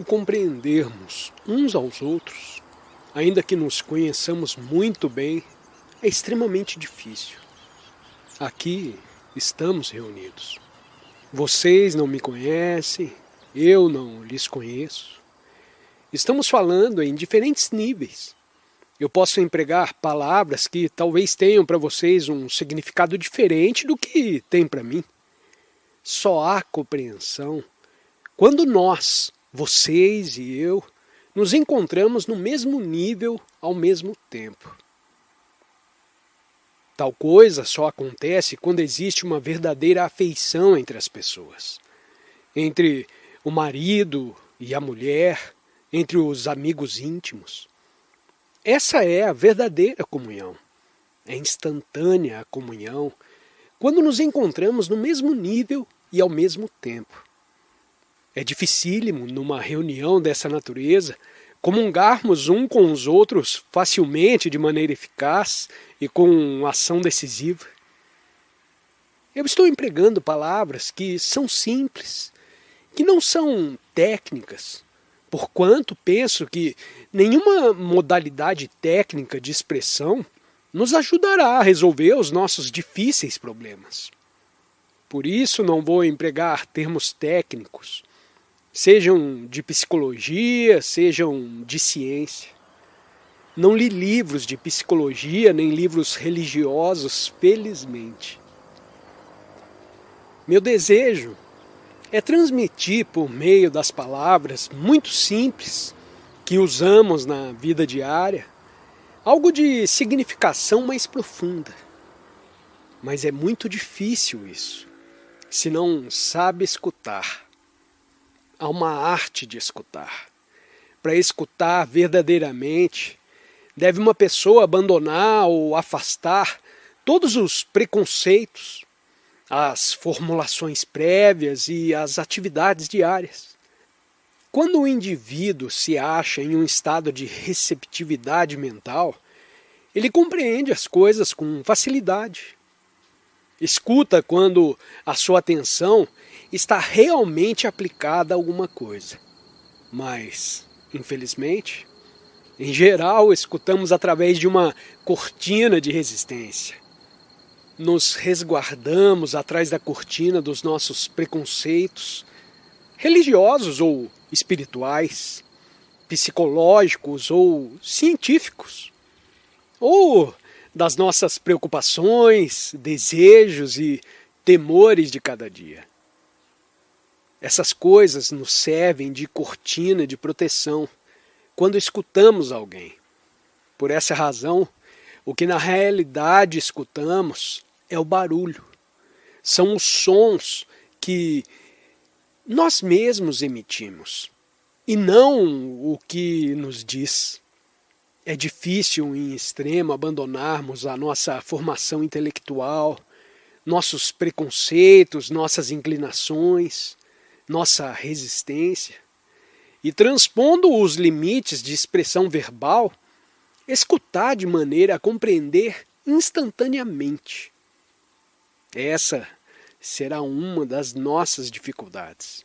O compreendermos uns aos outros, ainda que nos conheçamos muito bem, é extremamente difícil. Aqui estamos reunidos. Vocês não me conhecem, eu não lhes conheço. Estamos falando em diferentes níveis. Eu posso empregar palavras que talvez tenham para vocês um significado diferente do que tem para mim. Só há compreensão quando nós, vocês e eu, nos encontramos no mesmo nível ao mesmo tempo. Tal coisa só acontece quando existe uma verdadeira afeição entre as pessoas. Entre o marido e a mulher, entre os amigos íntimos. Essa é a verdadeira comunhão. É instantânea a comunhão quando nos encontramos no mesmo nível e ao mesmo tempo. É dificílimo, numa reunião dessa natureza, comungarmos um com os outros facilmente, de maneira eficaz e com ação decisiva. Eu estou empregando palavras que são simples, que não são técnicas, porquanto penso que nenhuma modalidade técnica de expressão nos ajudará a resolver os nossos difíceis problemas. Por isso não vou empregar termos técnicos, sejam de psicologia, sejam de ciência. Não li livros de psicologia, nem livros religiosos, felizmente. Meu desejo é transmitir por meio das palavras muito simples que usamos na vida diária, algo de significação mais profunda. Mas é muito difícil isso, se não sabe escutar. Há uma arte de escutar. Para escutar verdadeiramente, deve uma pessoa abandonar ou afastar todos os preconceitos, as formulações prévias e as atividades diárias. Quando o indivíduo se acha em um estado de receptividade mental, ele compreende as coisas com facilidade. Escuta quando a sua atenção está realmente aplicada a alguma coisa. Mas, infelizmente, em geral, escutamos através de uma cortina de resistência. Nos resguardamos atrás da cortina dos nossos preconceitos, religiosos ou espirituais, psicológicos ou científicos, ou das nossas preocupações, desejos e temores de cada dia. Essas coisas nos servem de cortina de proteção quando escutamos alguém. Por essa razão, o que na realidade escutamos é o barulho. São os sons que nós mesmos emitimos, e não o que nos diz. É difícil em extremo abandonarmos a nossa formação intelectual, nossos preconceitos, nossas inclinações, nossa resistência, e transpondo os limites de expressão verbal, escutar de maneira a compreender instantaneamente. Essa será uma das nossas dificuldades.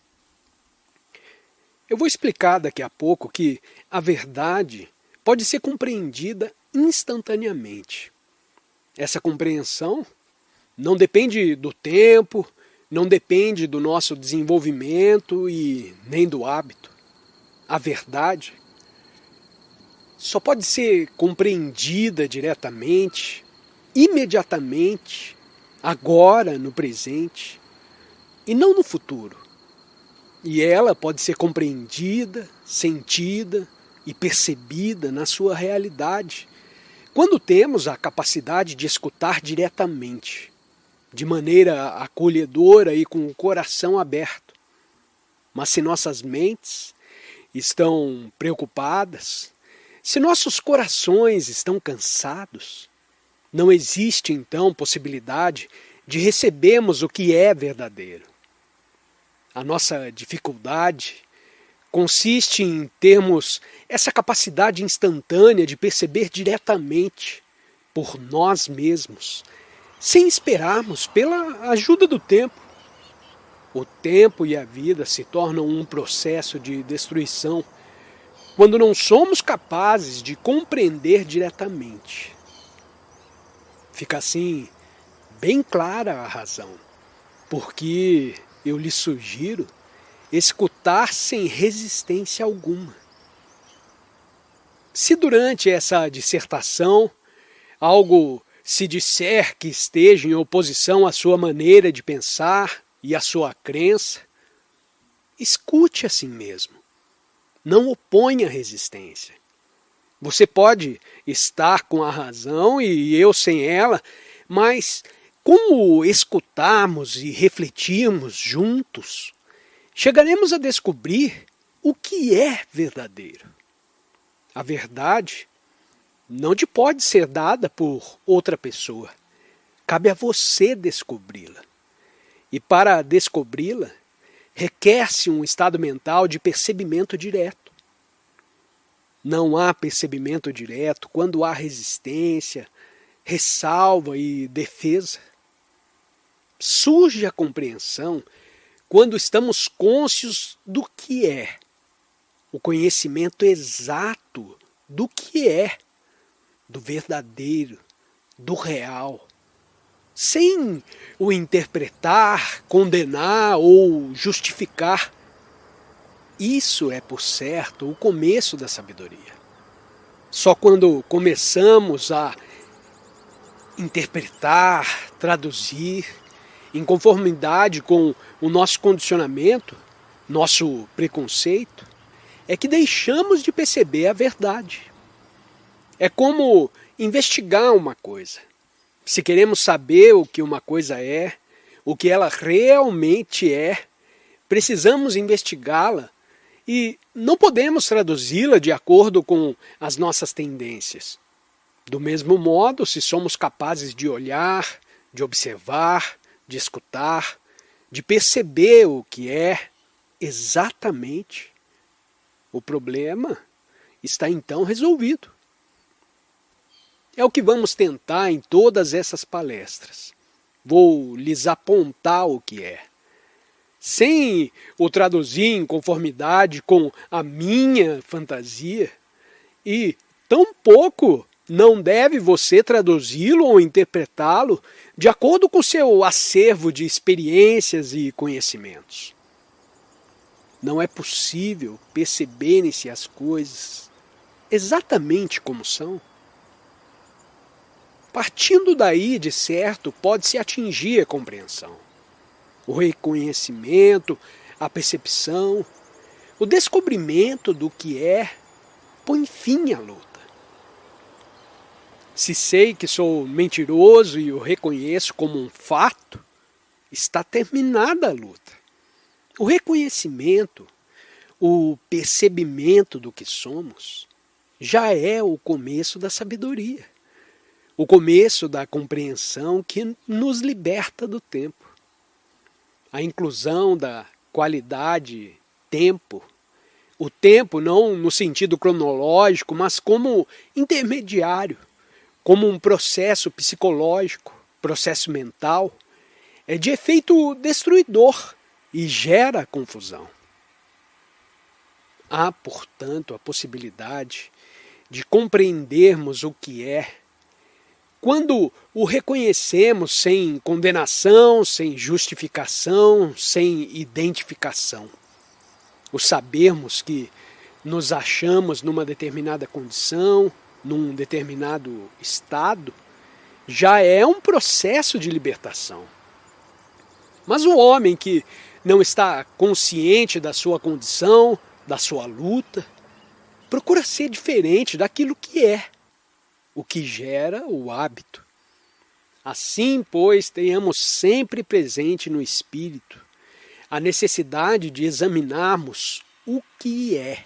Eu vou explicar daqui a pouco que a verdade pode ser compreendida instantaneamente. Essa compreensão não depende do tempo, não depende do nosso desenvolvimento e nem do hábito. A verdade só pode ser compreendida diretamente, imediatamente, agora, no presente, e não no futuro. E ela pode ser compreendida, sentida e percebida na sua realidade, quando temos a capacidade de escutar diretamente, de maneira acolhedora e com o coração aberto. Mas se nossas mentes estão preocupadas, se nossos corações estão cansados, não existe então possibilidade de recebermos o que é verdadeiro. A nossa dificuldade consiste em termos essa capacidade instantânea de perceber diretamente, por nós mesmos, sem esperarmos pela ajuda do tempo. O tempo e a vida se tornam um processo de destruição quando não somos capazes de compreender diretamente. Fica assim bem clara a razão, porque eu lhe sugiro escutar sem resistência alguma. Se durante essa dissertação algo se disser que esteja em oposição à sua maneira de pensar e à sua crença, escute a si mesmo. Não oponha resistência. Você pode estar com a razão e eu sem ela, mas como escutarmos e refletirmos juntos, chegaremos a descobrir o que é verdadeiro. A verdade não te pode ser dada por outra pessoa. Cabe a você descobri-la. E para descobri-la, requer-se um estado mental de percebimento direto. Não há percebimento direto quando há resistência, ressalva e defesa. Surge a compreensão quando estamos cônscios do que é, o conhecimento exato do que é, do verdadeiro, do real, sem o interpretar, condenar ou justificar. Isso é, por certo, o começo da sabedoria. Só quando começamos a interpretar, traduzir, em conformidade com o nosso condicionamento, nosso preconceito, é que deixamos de perceber a verdade. É como investigar uma coisa. Se queremos saber o que uma coisa é, o que ela realmente é, precisamos investigá-la e não podemos traduzi-la de acordo com as nossas tendências. Do mesmo modo, se somos capazes de olhar, de observar, de escutar, de perceber o que é exatamente, o problema está então resolvido. É o que vamos tentar em todas essas palestras. Vou lhes apontar o que é, sem o traduzir em conformidade com a minha fantasia, e tampouco não deve você traduzi-lo ou interpretá-lo de acordo com seu acervo de experiências e conhecimentos. Não é possível perceberem-se as coisas exatamente como são. Partindo daí, de certo, pode-se atingir a compreensão, o reconhecimento, a percepção, o descobrimento do que é, põe fim à luta. Se sei que sou mentiroso e o reconheço como um fato, está terminada a luta. O reconhecimento, o percebimento do que somos, já é o começo da sabedoria. O começo da compreensão que nos liberta do tempo. A inclusão da qualidade tempo. O tempo não no sentido cronológico, mas como intermediário, como um processo psicológico, processo mental, é de efeito destruidor e gera confusão. Há, portanto, a possibilidade de compreendermos o que é, quando o reconhecemos sem condenação, sem justificação, sem identificação. O sabermos que nos achamos numa determinada condição, num determinado estado, já é um processo de libertação. Mas o homem que não está consciente da sua condição, da sua luta, procura ser diferente daquilo que é, o que gera o hábito. Assim, pois, tenhamos sempre presente no espírito a necessidade de examinarmos o que é,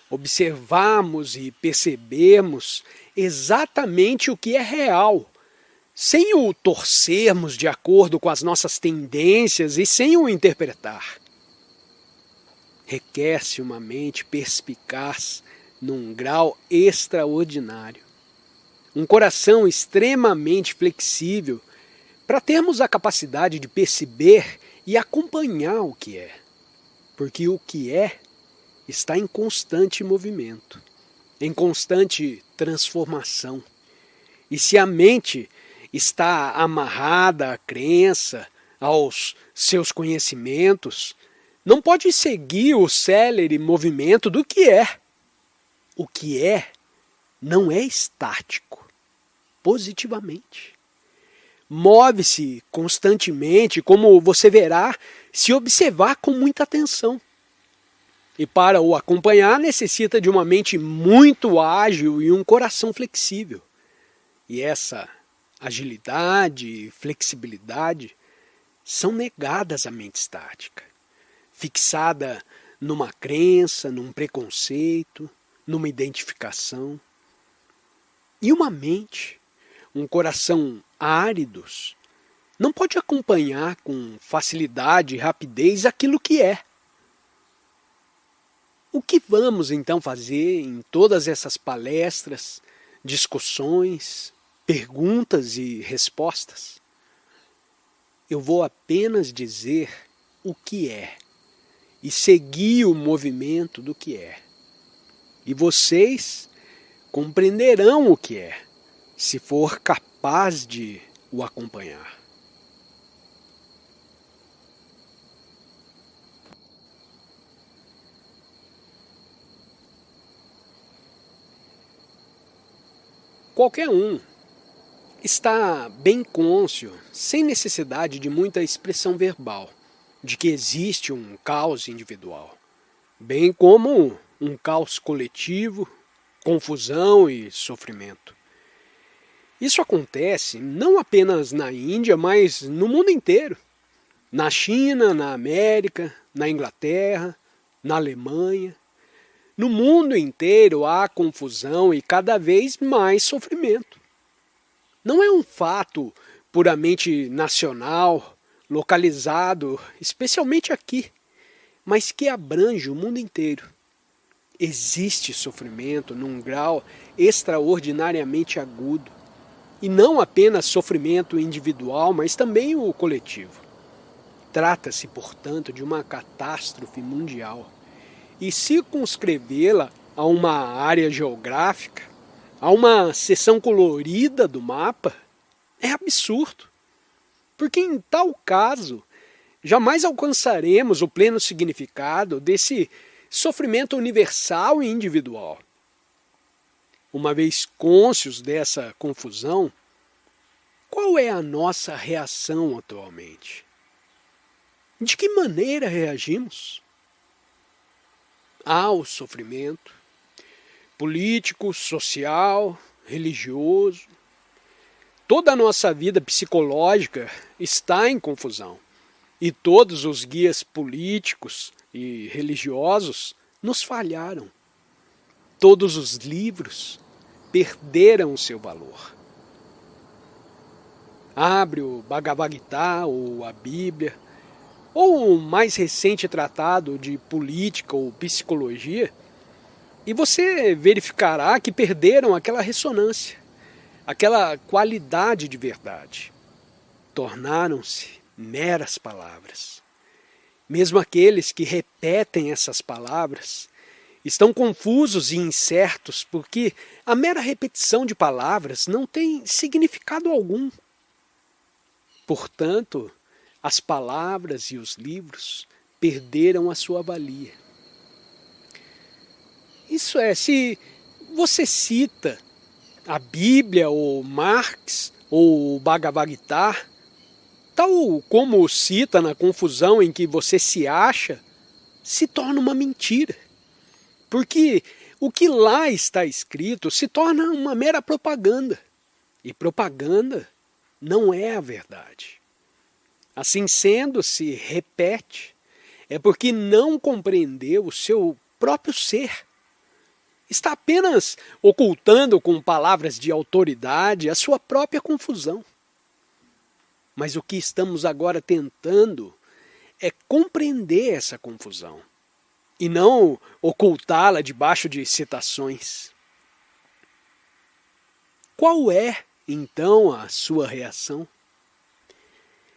observarmos e percebermos exatamente o que é real, sem o torcermos de acordo com as nossas tendências e sem o interpretar. Requer-se uma mente perspicaz num grau extraordinário, um coração extremamente flexível para termos a capacidade de perceber e acompanhar o que é, porque o que é está em constante movimento, em constante transformação. E se a mente está amarrada à crença, aos seus conhecimentos, não pode seguir o célere movimento do que é. O que é não é estático, positivamente. Move-se constantemente, como você verá se observar com muita atenção. E para o acompanhar necessita de uma mente muito ágil e um coração flexível. E essa agilidade e flexibilidade são negadas à mente estática, fixada numa crença, num preconceito, numa identificação. E uma mente, um coração áridos, não pode acompanhar com facilidade e rapidez aquilo que é. O que vamos então fazer em todas essas palestras, discussões, perguntas e respostas? Eu vou apenas dizer o que é e seguir o movimento do que é. E vocês compreenderão o que é, se for capaz de o acompanhar. Qualquer um está bem cônscio, sem necessidade de muita expressão verbal, de que existe um caos individual, bem como um caos coletivo, confusão e sofrimento. Isso acontece não apenas na Índia, mas no mundo inteiro. Na China, na América, na Inglaterra, na Alemanha. No mundo inteiro há confusão e cada vez mais sofrimento. Não é um fato puramente nacional, localizado, especialmente aqui, mas que abrange o mundo inteiro. Existe sofrimento num grau extraordinariamente agudo. E não apenas sofrimento individual, mas também o coletivo. Trata-se, portanto, de uma catástrofe mundial. E circunscrevê-la a uma área geográfica, a uma seção colorida do mapa, é absurdo. Porque em tal caso, jamais alcançaremos o pleno significado desse sofrimento universal e individual. Uma vez cônscios dessa confusão, qual é a nossa reação atualmente? De que maneira reagimos? Ao sofrimento político, social, religioso. Toda a nossa vida psicológica está em confusão. E todos os guias políticos e religiosos nos falharam. Todos os livros perderam o seu valor. Abre o Bhagavad Gita ou a Bíblia, ou o mais recente tratado de política ou psicologia, e você verificará que perderam aquela ressonância, aquela qualidade de verdade. Tornaram-se meras palavras. Mesmo aqueles que repetem essas palavras estão confusos e incertos porque a mera repetição de palavras não tem significado algum. Portanto, as palavras e os livros perderam a sua valia. Isso é, se você cita a Bíblia ou Marx ou o Bhagavad Gita, tal como cita na confusão em que você se acha, se torna uma mentira. Porque o que lá está escrito se torna uma mera propaganda. E propaganda não é a verdade. Assim sendo, se repete, é porque não compreendeu o seu próprio ser. Está apenas ocultando com palavras de autoridade a sua própria confusão. Mas o que estamos agora tentando é compreender essa confusão e não ocultá-la debaixo de citações. Qual é, então, a sua reação?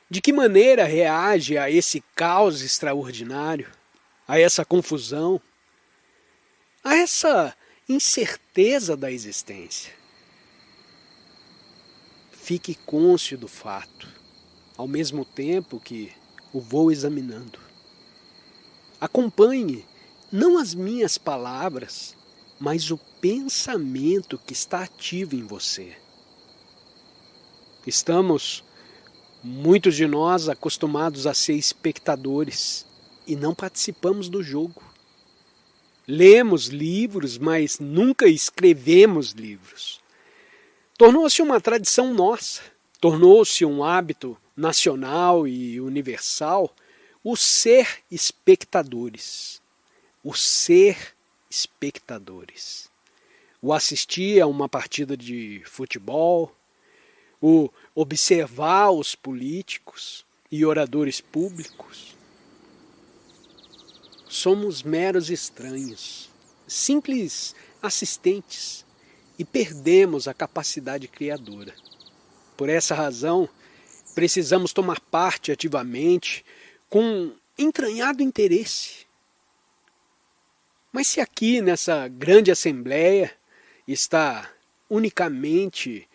De que maneira reage a esse caos extraordinário, a essa confusão, a essa incerteza da existência? Fique cônscio do fato, ao mesmo tempo que o vou examinando. Acompanhe não as minhas palavras, mas o pensamento que está ativo em você. Estamos, muitos de nós, acostumados a ser espectadores e não participamos do jogo. Lemos livros, mas nunca escrevemos livros. Tornou-se uma tradição nossa, tornou-se um hábito nacional e universal o ser espectadores. O ser espectadores. O assistir a uma partida de futebol, o observar os políticos e oradores públicos. Somos meros estranhos, simples assistentes e perdemos a capacidade criadora. Por essa razão, precisamos tomar parte ativamente com entranhado interesse. Mas se aqui nessa grande assembleia está unicamente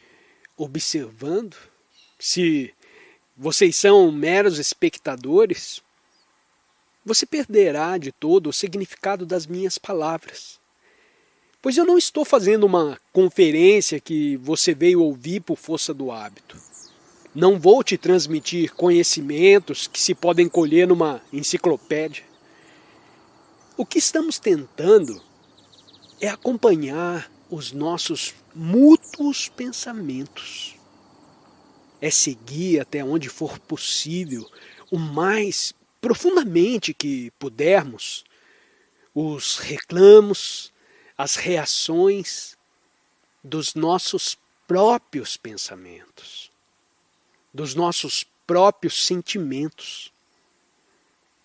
observando, se vocês são meros espectadores, você perderá de todo o significado das minhas palavras. Pois eu não estou fazendo uma conferência que você veio ouvir por força do hábito. Não vou te transmitir conhecimentos que se podem colher numa enciclopédia. O que estamos tentando é acompanhar os nossos mútuos pensamentos. É seguir até onde for possível, o mais profundamente que pudermos, os reclamos, as reações dos nossos próprios pensamentos, dos nossos próprios sentimentos.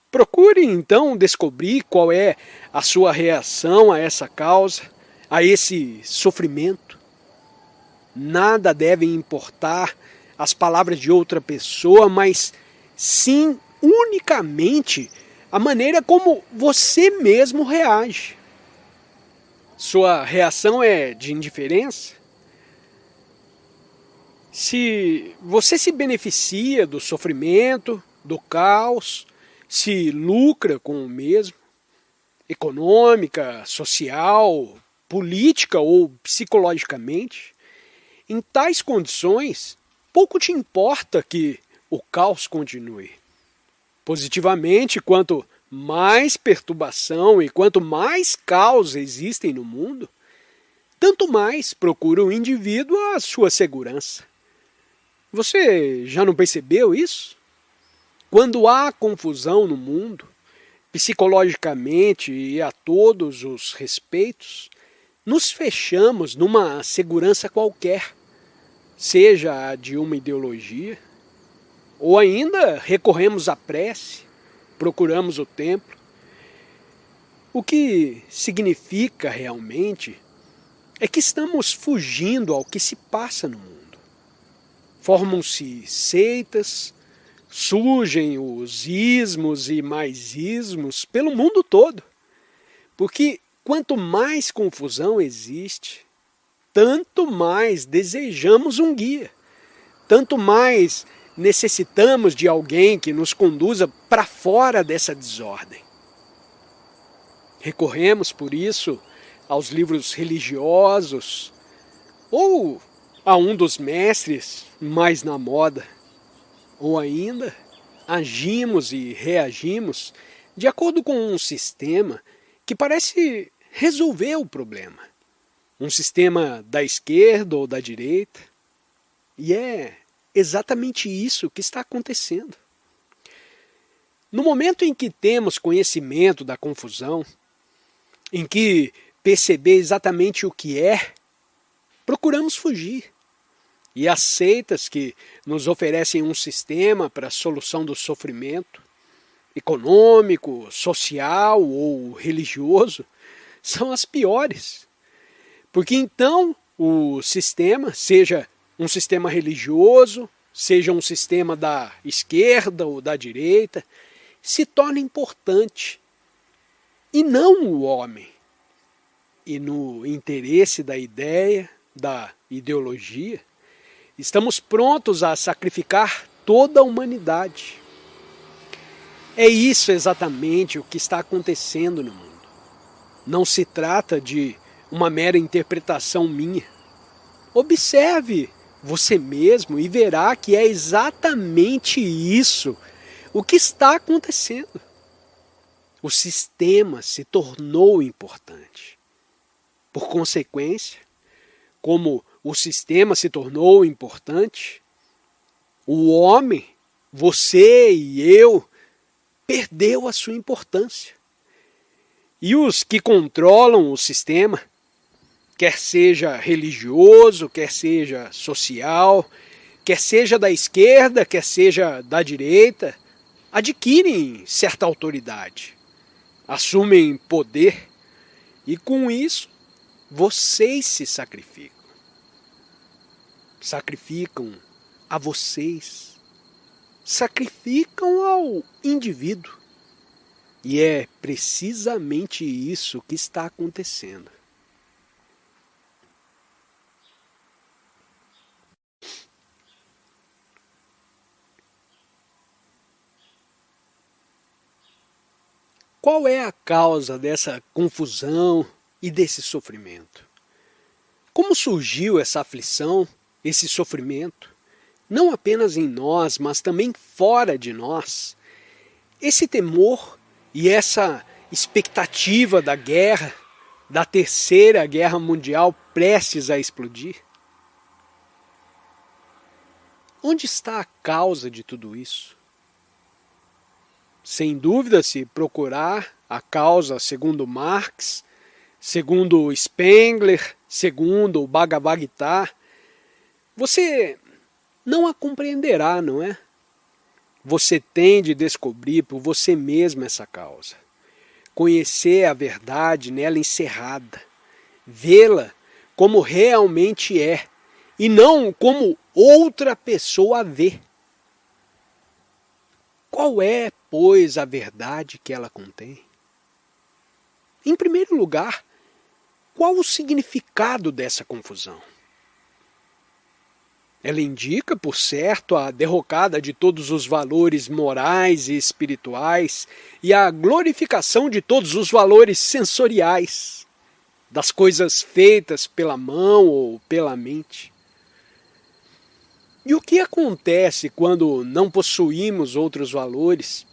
Procure então descobrir qual é a sua reação a essa causa, a esse sofrimento. Nada deve importar as palavras de outra pessoa, mas sim unicamente a maneira como você mesmo reage. Sua reação é de indiferença? Se você se beneficia do sofrimento, do caos, se lucra com o mesmo, econômica, social, política ou psicologicamente, em tais condições, pouco te importa que o caos continue. Positivamente, quanto mais perturbação e quanto mais caos existem no mundo, tanto mais procura o indivíduo a sua segurança. Você já não percebeu isso? Quando há confusão no mundo, psicologicamente e a todos os respeitos, nos fechamos numa segurança qualquer, seja a de uma ideologia, ou ainda recorremos à prece, procuramos o templo. O que significa realmente é que estamos fugindo ao que se passa no mundo. Formam-se seitas, surgem os ismos e mais ismos pelo mundo todo. Porque quanto mais confusão existe, tanto mais desejamos um guia, tanto mais necessitamos de alguém que nos conduza para fora dessa desordem. Recorremos, por isso, aos livros religiosos ou a um dos mestres mais na moda, ou ainda agimos e reagimos de acordo com um sistema que parece resolver o problema. Um sistema da esquerda ou da direita. E é exatamente isso que está acontecendo. No momento em que temos conhecimento da confusão, em que perceber exatamente o que é, procuramos fugir. E as seitas que nos oferecem um sistema para a solução do sofrimento, econômico, social ou religioso, são as piores. Porque então o sistema, seja um sistema religioso, seja um sistema da esquerda ou da direita, se torna importante, e não o homem. E no interesse da ideia, da ideologia, estamos prontos a sacrificar toda a humanidade. É isso exatamente o que está acontecendo no mundo. Não se trata de uma mera interpretação minha. Observe você mesmo e verá que é exatamente isso o que está acontecendo. O sistema se tornou importante. Por consequência, como o sistema se tornou importante, o homem, você e eu, perdeu a sua importância. E os que controlam o sistema, quer seja religioso, quer seja social, quer seja da esquerda, quer seja da direita, adquirem certa autoridade, assumem poder e com isso vocês se sacrificam. Sacrificam a vocês, sacrificam ao indivíduo. E é precisamente isso que está acontecendo. Qual é a causa dessa confusão e desse sofrimento? Como surgiu essa aflição, esse sofrimento, não apenas em nós, mas também fora de nós? Esse temor e essa expectativa da guerra, da terceira guerra mundial prestes a explodir? Onde está a causa de tudo isso? Sem dúvida, se procurar a causa segundo Marx, segundo Spengler, segundo o Bhagavad Gita, você não a compreenderá, não é? Você tem de descobrir por você mesmo essa causa. Conhecer a verdade nela encerrada. Vê-la como realmente é. E não como outra pessoa a vê. Qual é, pois, a verdade que ela contém? Em primeiro lugar, qual o significado dessa confusão? Ela indica, por certo, a derrocada de todos os valores morais e espirituais e a glorificação de todos os valores sensoriais, das coisas feitas pela mão ou pela mente. E o que acontece quando não possuímos outros valores,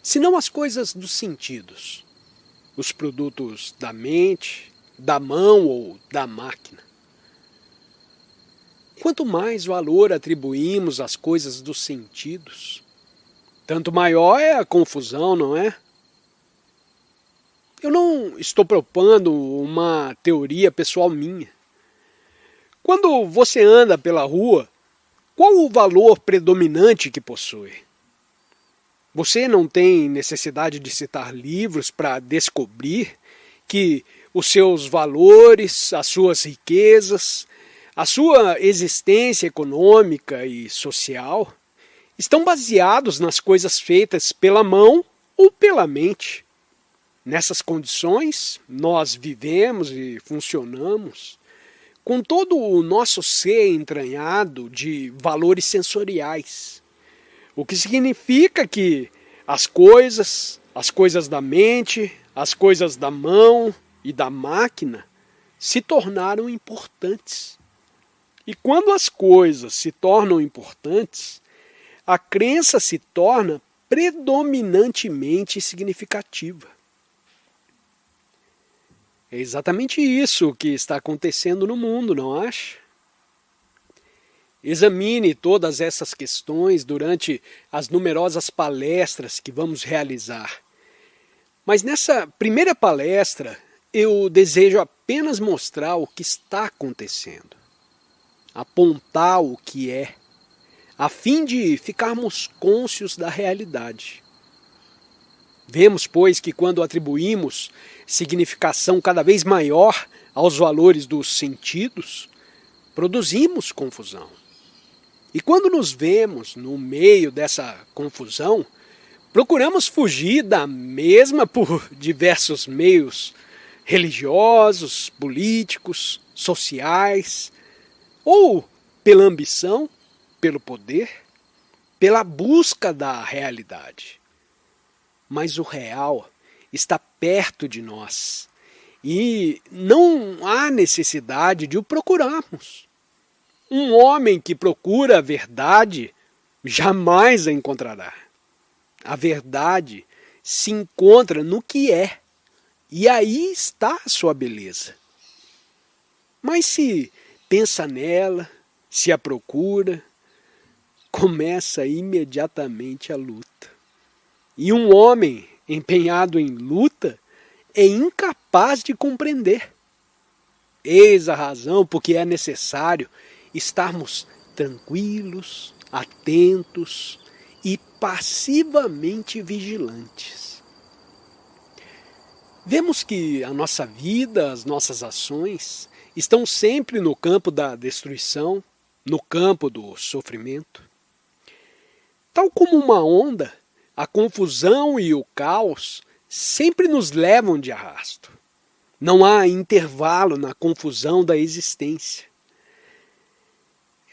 senão as coisas dos sentidos, os produtos da mente, da mão ou da máquina? Quanto mais valor atribuímos às coisas dos sentidos, tanto maior é a confusão, não é? Eu não estou propondo uma teoria pessoal minha. Quando você anda pela rua, qual o valor predominante que possui? Você não tem necessidade de citar livros para descobrir que os seus valores, as suas riquezas, a sua existência econômica e social estão baseados nas coisas feitas pela mão ou pela mente. Nessas condições, nós vivemos e funcionamos com todo o nosso ser entranhado de valores sensoriais. O que significa que as coisas da mente, as coisas da mão e da máquina se tornaram importantes. E quando as coisas se tornam importantes, a crença se torna predominantemente significativa. É exatamente isso que está acontecendo no mundo, não acha? Examine todas essas questões durante as numerosas palestras que vamos realizar. Mas nessa primeira palestra, eu desejo apenas mostrar o que está acontecendo. Apontar o que é, a fim de ficarmos cônscios da realidade. Vemos, pois, que quando atribuímos significação cada vez maior aos valores dos sentidos, produzimos confusão. E quando nos vemos no meio dessa confusão, procuramos fugir da mesma por diversos meios religiosos, políticos, sociais, ou pela ambição, pelo poder, pela busca da realidade. Mas o real está perto de nós e não há necessidade de o procurarmos. Um homem que procura a verdade jamais a encontrará. A verdade se encontra no que é, e aí está a sua beleza. Mas se pensa nela, se a procura, começa imediatamente a luta. E um homem empenhado em luta é incapaz de compreender. Eis a razão porque é necessário estarmos tranquilos, atentos e passivamente vigilantes. Vemos que a nossa vida, as nossas ações, estão sempre no campo da destruição, no campo do sofrimento. Tal como uma onda, a confusão e o caos sempre nos levam de arrasto. Não há intervalo na confusão da existência.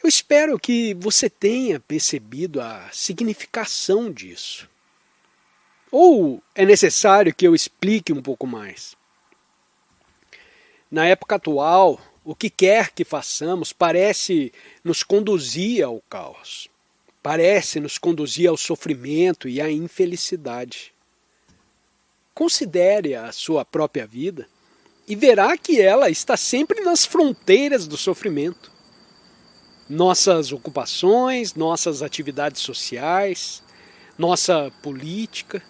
Eu espero que você tenha percebido a significação disso. Ou é necessário que eu explique um pouco mais? Na época atual, o que quer que façamos parece nos conduzir ao caos. Parece nos conduzir ao sofrimento e à infelicidade. Considere a sua própria vida e verá que ela está sempre nas fronteiras do sofrimento. Nossas ocupações, nossas atividades sociais, nossa política,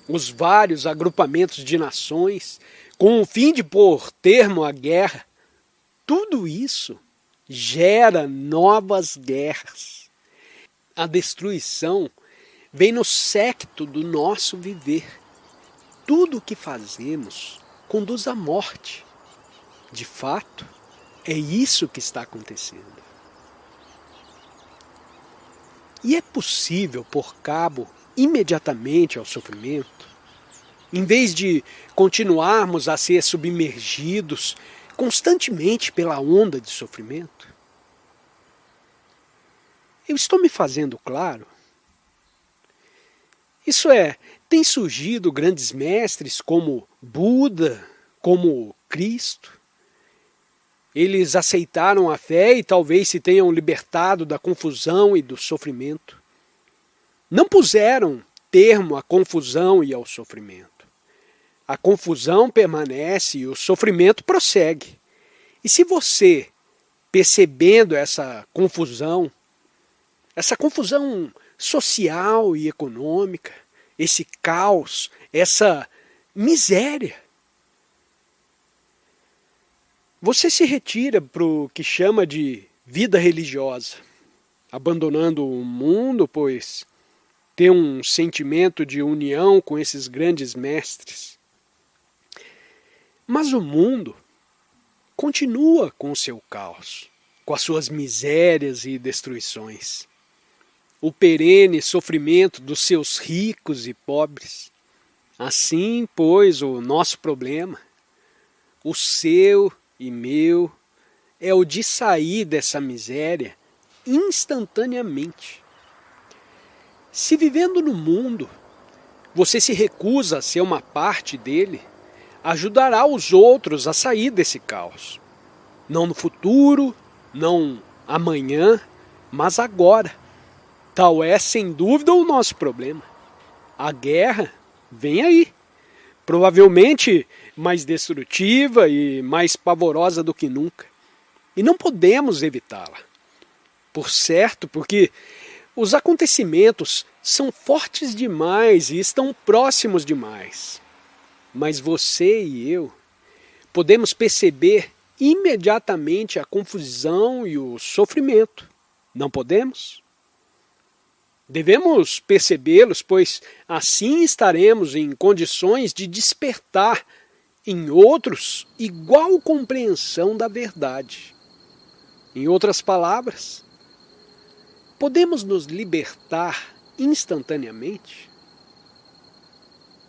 os vários agrupamentos de nações, com o fim de pôr termo à guerra, tudo isso gera novas guerras. A destruição vem no séquito do nosso viver. Tudo o que fazemos conduz à morte. De fato, é isso que está acontecendo. E é possível pôr cabo imediatamente ao sofrimento, em vez de continuarmos a ser submergidos constantemente pela onda de sofrimento? Eu estou me fazendo claro? Isso é, tem surgido grandes mestres como Buda, como Cristo. Eles aceitaram a fé e talvez se tenham libertado da confusão e do sofrimento. Não puseram termo à confusão e ao sofrimento. A confusão permanece e o sofrimento prossegue. E se você, percebendo essa confusão social e econômica, esse caos, essa miséria, você se retira para o que chama de vida religiosa, abandonando o mundo, pois tem um sentimento de união com esses grandes mestres. Mas o mundo continua com o seu caos, com as suas misérias e destruições. O perene sofrimento dos seus ricos e pobres. Assim, pois, o nosso problema, o seu e meu, é o de sair dessa miséria instantaneamente. Se vivendo no mundo, você se recusa a ser uma parte dele, ajudará os outros a sair desse caos. Não no futuro, não amanhã, mas agora. Tal é, sem dúvida, o nosso problema. A guerra vem aí. Provavelmente mais destrutiva e mais pavorosa do que nunca. E não podemos evitá-la. Por certo, porque os acontecimentos são fortes demais e estão próximos demais. Mas você e eu podemos perceber imediatamente a confusão e o sofrimento. Não podemos? Devemos percebê-los, pois assim estaremos em condições de despertar em outros igual compreensão da verdade. Em outras palavras, podemos nos libertar instantaneamente?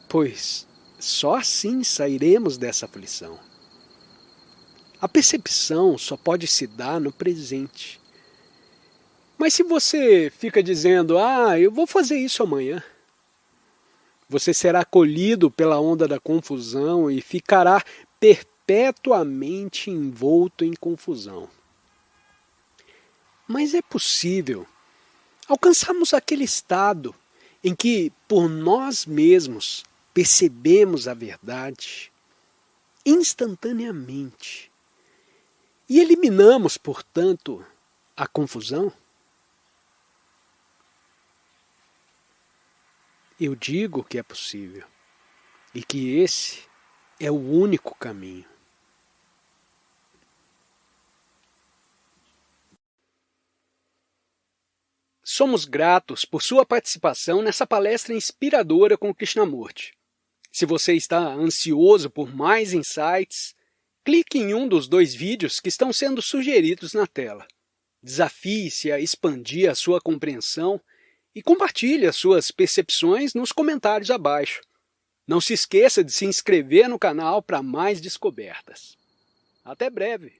Pois só assim sairemos dessa aflição. A percepção só pode se dar no presente. Mas se você fica dizendo, eu vou fazer isso amanhã, você será colhido pela onda da confusão e ficará perpetuamente envolto em confusão. Mas é possível alcançarmos aquele estado em que, por nós mesmos, percebemos a verdade instantaneamente e eliminamos, portanto, a confusão? Eu digo que é possível e que esse é o único caminho. Somos gratos por sua participação nessa palestra inspiradora com Krishnamurti. Se você está ansioso por mais insights, clique em um dos 2 vídeos que estão sendo sugeridos na tela. Desafie-se a expandir a sua compreensão e compartilhe as suas percepções nos comentários abaixo. Não se esqueça de se inscrever no canal para mais descobertas. Até breve!